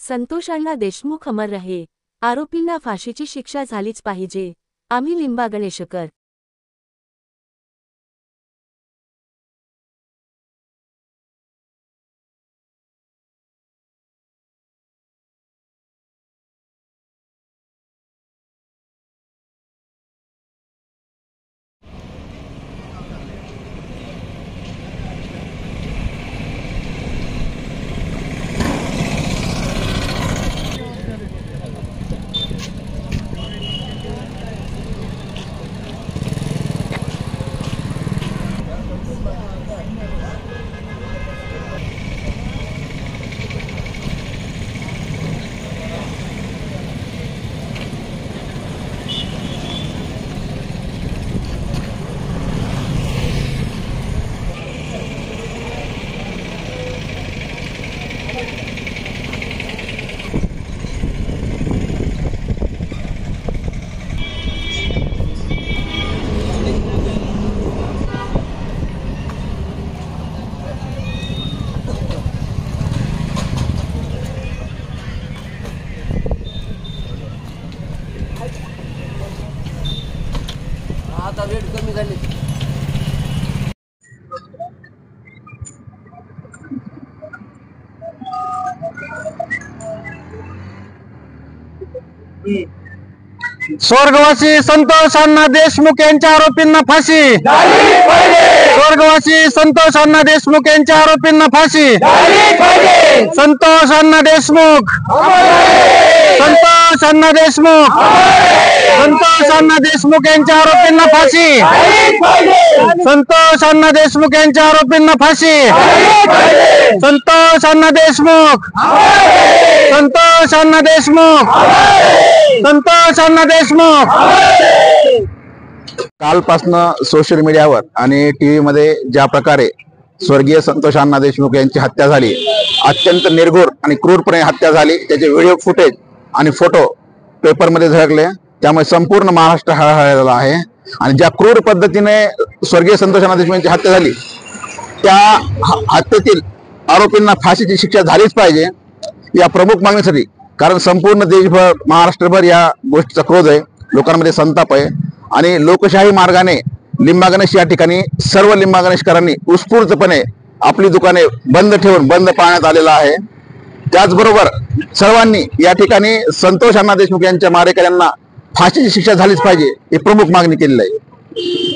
संतोष अण्णा देशमुख अमर रहे। आरोपींना फाशीची शिक्षा झालीच पाहिजे। आम्ही लिंबागणेशकर। आता वेट कमी झाली। स्वर्गवासी संतोष अण्णा देशमुख यांच्या आरोपींना फाशी। स्वर्गवासी संतोष अण्णा देशमुख यांच्या आरोपींना फाशी। संतोष अण्णा देशमुख, संतोष अण्णा देशमुख, संतोष अण्णा देशमुख यांच्या आरोपींना फाशी। संतोष अण्णा देशमुख यांच्या आरोपींना फाशी। संतोष अण्णा देशमुख, संतोष अण्णा देशमुख, संतोष अण्णा देशमुख। कालपासनं सोशल मीडियावर आणि टीव्ही मध्ये ज्या प्रकारे स्वर्गीय संतोष अण्णा देशमुख यांची हत्या झाली, अत्यंत निर्घृण आणि क्रूरपणे हत्या झाली, त्याचे व्हिडिओ फुटेज आणि फोटो पेपरमध्ये झळकले, त्यामुळे संपूर्ण महाराष्ट्र हळहळलेला आहे। आणि ज्या क्रूर पद्धतीने स्वर्गीय संतोष अण्णा देशमुख यांची हत्या झाली, त्या हत्येतील आरोपींना फाशीची शिक्षा झालीच पाहिजे या प्रमुख मागणीसाठी। कारण संपूर्ण देशभर, महाराष्ट्रभर या गोष्टीचा क्रोध आहे, लोकांमध्ये संताप आहे आणि लोकशाही मार्गाने लिंबागणेश या ठिकाणी सर्व लिंबागणेशकरांनी उत्स्फूर्तपणे आपली दुकाने बंद ठेवून बंद पाळण्यात आलेला आहे। त्याचबरोबर सर्वांनी या ठिकाणी संतोष अण्णा देशमुख यांच्या मारेकऱ्यांना फाशीची शिक्षा झालीच पाहिजे ही प्रमुख मागणी केलेली आहे।